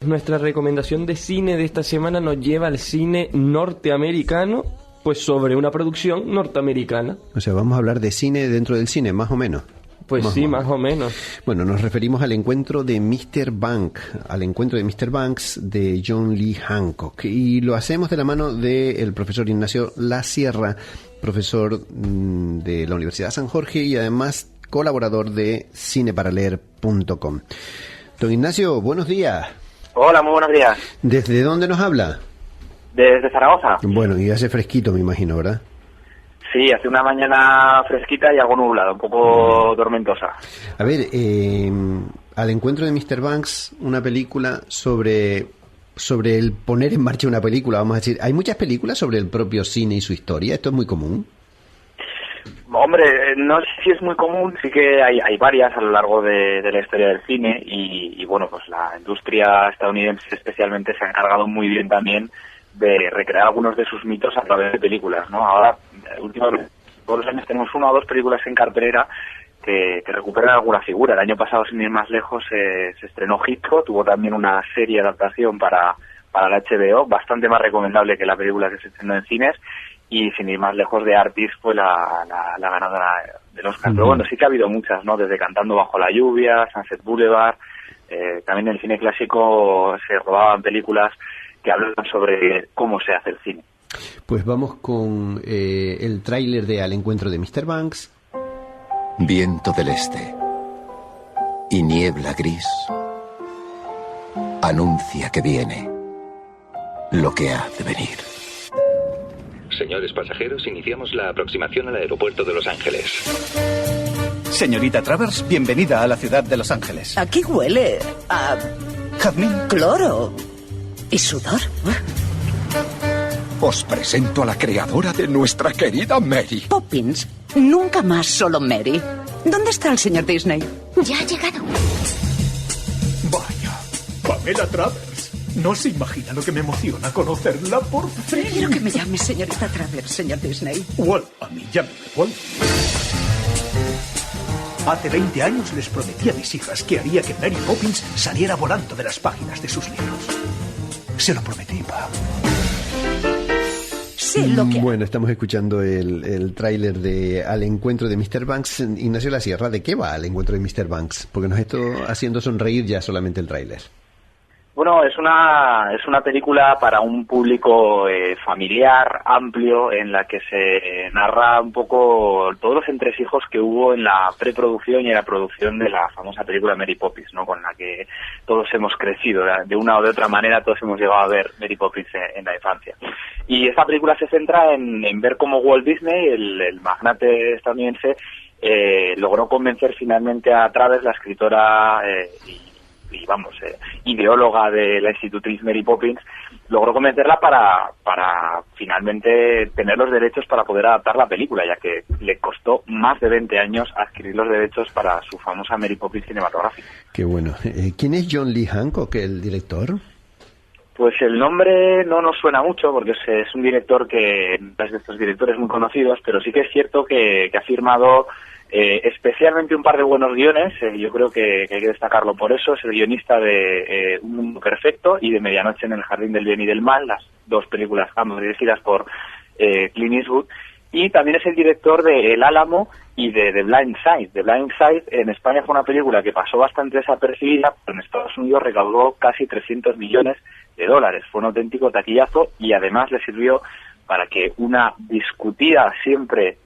Nuestra recomendación de cine de esta semana nos lleva al cine norteamericano, pues sobre una producción norteamericana. O sea, vamos a hablar de cine dentro del cine, más o menos. Pues sí, más o menos. Bueno, nos referimos al encuentro de Mr. Banks de John Lee Hancock. Y lo hacemos de la mano del profesor Ignacio La Sierra, profesor de la Universidad San Jorge y además colaborador de cineparaleer.com. Don Ignacio, buenos días. Hola, muy buenos días. ¿Desde dónde nos habla? Desde Zaragoza. Bueno, y hace fresquito, me imagino, ¿verdad? Sí, hace una mañana fresquita y algo nublada, un poco tormentosa. A ver, al encuentro de Mr. Banks, una película sobre el poner en marcha una película, vamos a decir. ¿Hay muchas películas sobre el propio cine y su historia? ¿Esto es muy común? Hombre, no sé si es muy común, sí que hay varias a lo largo de la historia del cine y bueno, pues la industria estadounidense especialmente se ha encargado muy bien también de recrear algunos de sus mitos a través de películas, ¿no? Ahora, últimamente, todos los años tenemos 1 o 2 películas en cartelera que recuperan alguna figura. El año pasado, sin ir más lejos, se estrenó Hitchcock, tuvo también una serie de adaptación para la HBO, bastante más recomendable que la película que se estrenó en cines, y sin ir más lejos, de Artist fue la ganadora del Oscar. Pero bueno, sí que ha habido muchas, ¿no? Desde Cantando bajo la lluvia, Sunset Boulevard, también en el cine clásico se rodaban películas que hablan sobre cómo se hace el cine. Pues vamos con el tráiler de Al encuentro de Mr. Banks. Viento del este y niebla gris anuncia que viene lo que ha de venir. Señores pasajeros, iniciamos la aproximación al aeropuerto de Los Ángeles. Señorita Travers, bienvenida a la ciudad de Los Ángeles. Aquí huele a... Jazmín. Cloro. ¿Y sudor? Os presento a la creadora de nuestra querida Mary. Poppins. Nunca más solo Mary. ¿Dónde está el señor Disney? Ya ha llegado. Vaya, Pamela Travers. No se imagina lo que me emociona conocerla por fin. Quiero que me llame señorita Travers, señor Disney. Walt, a mí llámeme Walt. Hace 20 años les prometí a mis hijas que haría que Mary Poppins saliera volando de las páginas de sus libros. Se lo prometí, Pam. Sí, lo que... Bueno, estamos escuchando el tráiler de Al encuentro de Mr. Banks. Ignacio La Sierra, ¿de qué va Al encuentro de Mr. Banks? Porque nos está haciendo sonreír ya solamente el tráiler. Bueno, es una película para un público familiar, amplio, en la que se narra un poco todos los entresijos que hubo en la preproducción y en la producción de la famosa película Mary Poppins, ¿no? Con la que todos hemos crecido, de una o de otra manera todos hemos llegado a ver Mary Poppins en la infancia. Y esta película se centra en ver cómo Walt Disney, el magnate estadounidense, logró convencer finalmente a Travers, la escritora ideóloga de la institutriz Mary Poppins, logró convencerla para finalmente tener los derechos para poder adaptar la película, ya que le costó más de 20 años adquirir los derechos para su famosa Mary Poppins cinematográfica. Qué bueno. ¿Quién es John Lee Hancock, el director? Pues el nombre no nos suena mucho, porque es un director que es de estos directores muy conocidos, pero sí que es cierto que ha firmado especialmente un par de buenos guiones. Yo creo que hay que destacarlo por eso. Es el guionista de Un mundo perfecto y de Medianoche en el jardín del bien y del mal, las dos películas ambas dirigidas por Clint Eastwood, y también es el director de El Álamo y de The Blind Side. The Blind Side en España fue una película que pasó bastante desapercibida, pero en Estados Unidos recaudó casi $300 millones. Fue un auténtico taquillazo y además le sirvió para que una discutida siempre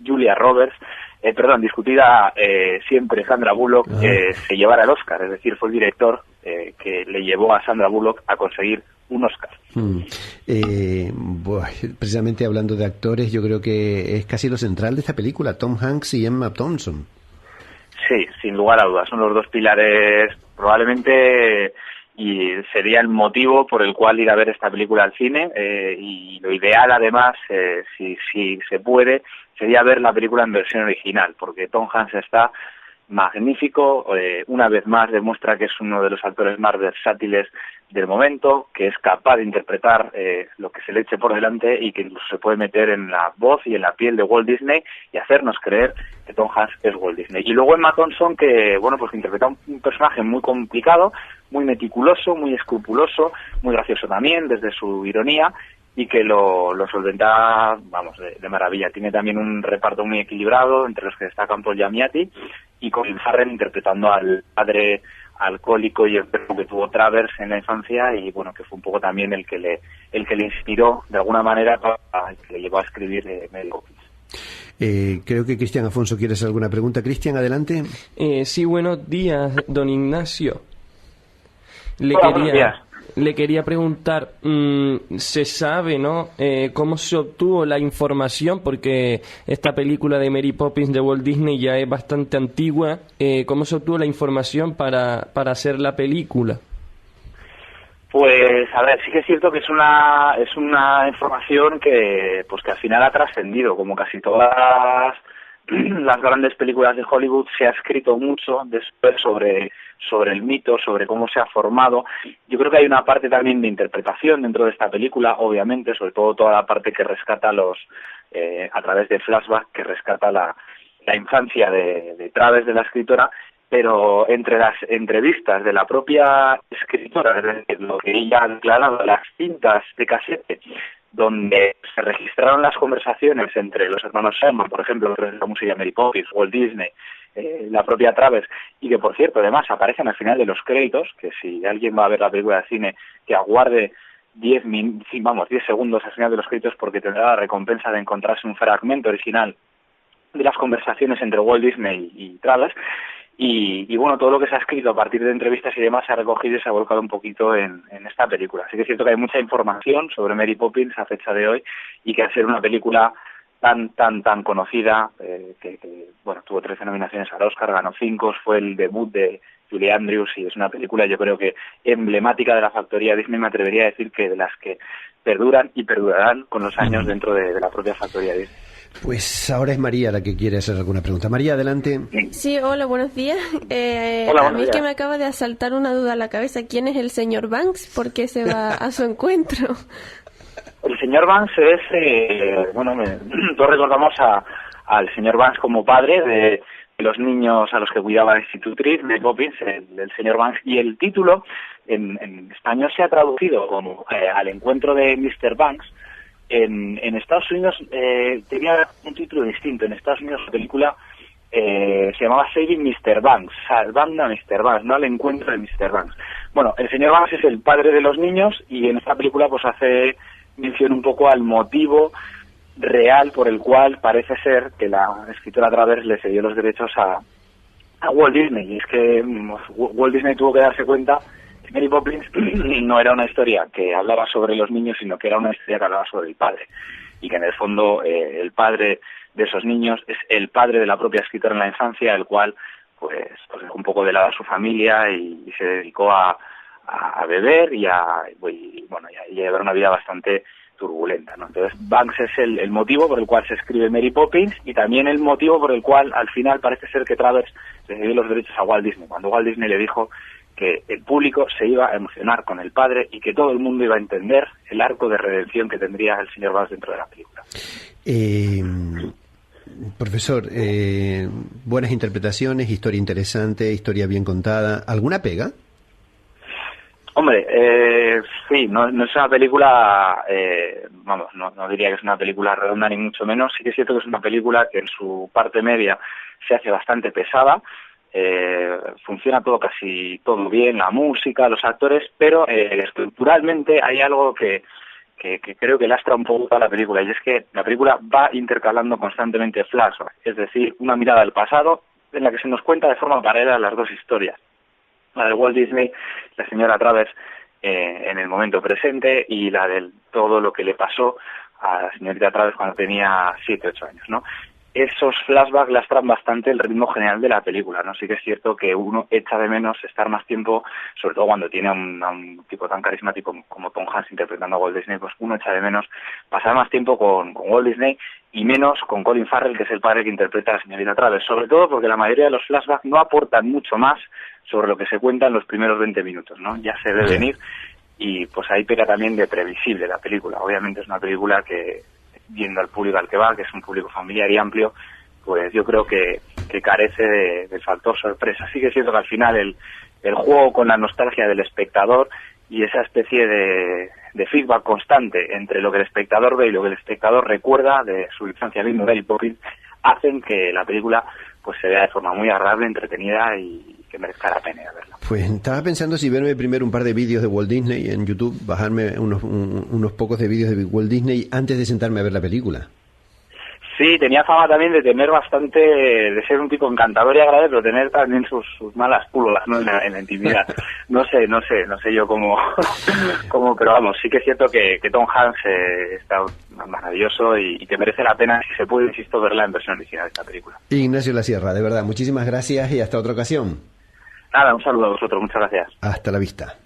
siempre Sandra Bullock se llevara el Oscar. Es decir, fue el director que le llevó a Sandra Bullock a conseguir un Oscar. Precisamente hablando de actores, yo creo que es casi lo central de esta película, Tom Hanks y Emma Thompson. Sí, sin lugar a dudas, son los dos pilares probablemente, y sería el motivo por el cual ir a ver esta película al cine, y lo ideal además, si se puede, sería ver la película en versión original, porque Tom Hanks está magnífico, una vez más demuestra que es uno de los actores más versátiles del momento, que es capaz de interpretar lo que se le eche por delante y que incluso se puede meter en la voz y en la piel de Walt Disney y hacernos creer que Tom Hanks es Walt Disney. Y luego Emma Thompson, que interpreta un personaje muy complicado, muy meticuloso, muy escrupuloso, muy gracioso también, desde su ironía, y que lo solventa, vamos, de maravilla. Tiene también un reparto muy equilibrado, entre los que destacan Paul Giamatti y Colin Farrell interpretando al padre alcohólico y enfermo que tuvo Travers en la infancia, y bueno, que fue un poco también el que le inspiró de alguna manera, que le llevó a escribir Mary Poppins. Creo que Cristian Afonso quiere hacer alguna pregunta. Cristian, adelante. Sí, buenos días, don Ignacio. Buenos días. Le quería preguntar, ¿se sabe, no, cómo se obtuvo la información? Porque esta película de Mary Poppins de Walt Disney ya es bastante antigua. ¿Cómo se obtuvo la información para hacer la película? Pues, a ver, sí que es cierto que es una información que al final ha trascendido, como casi todas las grandes películas de Hollywood. Se ha escrito mucho después sobre el mito, sobre cómo se ha formado. Yo creo que hay una parte también de interpretación dentro de esta película, obviamente, sobre todo toda la parte que rescata a través de flashback, que rescata la infancia de Travers, de la escritora, pero entre las entrevistas de la propia escritora, es decir, lo que ella ha declarado, las cintas de casete, donde se registraron las conversaciones entre los hermanos Sherman, por ejemplo, la música de Mary Poppins, Walt Disney, la propia Travers, y que, por cierto, además aparecen al final de los créditos, que si alguien va a ver la película de cine, que aguarde 10 segundos al final de los créditos, porque tendrá la recompensa de encontrarse un fragmento original de las conversaciones entre Walt Disney y Travers. Y bueno, todo lo que se ha escrito a partir de entrevistas y demás se ha recogido y se ha volcado un poquito en esta película. Así que es cierto que hay mucha información sobre Mary Poppins a fecha de hoy, y que al ser una película tan conocida, que tuvo 13 nominaciones al Oscar, ganó 5, fue el debut de Julie Andrews, y es una película, yo creo que emblemática de la factoría Disney. Me atrevería a decir que de las que perduran y perdurarán con los años dentro de la propia factoría Disney. Pues ahora es María la que quiere hacer alguna pregunta. María, adelante. Sí, hola, buenos días. Hola, a mí es que me acaba de asaltar una duda a la cabeza. ¿Quién es el señor Banks? ¿Por qué se va a su encuentro? El señor Banks es, todos recordamos al señor Banks como padre de los niños a los que cuidaba la institutriz, Mary Poppins, el señor Banks, y el título en español se ha traducido como Al encuentro de Mr. Banks. En Estados Unidos tenía un título distinto. En Estados Unidos la película se llamaba Saving Mr. Banks, salvando a Mr. Banks, no al encuentro de Mr. Banks. Bueno, el señor Banks es el padre de los niños, y en esta película hace mención un poco al motivo real por el cual parece ser que la escritora Travers le cedió los derechos a Walt Disney. Y es que Walt Disney tuvo que darse cuenta que Mary Poppins no era una historia que hablaba sobre los niños, sino que era una historia que hablaba sobre el padre, y que en el fondo el padre de esos niños es el padre de la propia escritora en la infancia, el cual pues dejó un poco de lado a su familia y se dedicó a beber y a llevar una vida bastante turbulenta, ¿no? Entonces Banks es el motivo por el cual se escribe Mary Poppins, y también el motivo por el cual al final parece ser que Travers le dio los derechos a Walt Disney, cuando Walt Disney le dijo que el público se iba a emocionar con el padre y que todo el mundo iba a entender el arco de redención que tendría el señor Banks dentro de la película. Profesor, buenas interpretaciones, historia interesante, historia bien contada. ¿Alguna pega? Hombre, sí, no es una película, no diría que es una película redonda ni mucho menos. Sí que es cierto que es una película que en su parte media se hace bastante pesada. Funciona casi todo bien, la música, los actores, pero estructuralmente hay algo que creo que lastra un poco toda la película, y es que la película va intercalando constantemente flashbacks, es decir, una mirada al pasado en la que se nos cuenta de forma paralela las dos historias, la de Walt Disney, la señora Travers en el momento presente, y la de todo lo que le pasó a la señorita Travers cuando tenía 7, 8 años, ¿no? Esos flashbacks lastran bastante el ritmo general de la película, ¿no? Sí que es cierto que uno echa de menos estar más tiempo, sobre todo cuando tiene a un tipo tan carismático como Tom Hanks interpretando a Walt Disney, pues uno echa de menos pasar más tiempo con Walt Disney y menos con Colin Farrell, que es el padre que interpreta a la señorita Travers, sobre todo porque la mayoría de los flashbacks no aportan mucho más sobre lo que se cuenta en los primeros 20 minutos, ¿no? Ya se ve venir, y pues ahí pega también de previsible la película. Obviamente es una película que, viendo al público al que va, que es un público familiar y amplio, pues yo creo que carece del factor sorpresa. Sí que es cierto que al final el juego con la nostalgia del espectador y esa especie de feedback constante entre lo que el espectador ve y lo que el espectador recuerda de su infancia viendo Mary Poppins hacen que la película pues se vea de forma muy agradable, entretenida y que merezca la pena verla. Pues estaba pensando si verme primero un par de vídeos de Walt Disney en YouTube, bajarme unos pocos de vídeos de Walt Disney antes de sentarme a ver la película. Sí, tenía fama también de tener bastante, de ser un tipo encantador y agradable, pero tener también sus malas pulgas, ¿no? en la intimidad. No sé yo cómo, pero vamos, sí que es cierto que Tom Hanks está maravilloso y que merece la pena, si se puede, insisto, verla en versión original esta película. Ignacio La Sierra, de verdad, muchísimas gracias y hasta otra ocasión. Nada, un saludo a vosotros, muchas gracias. Hasta la vista.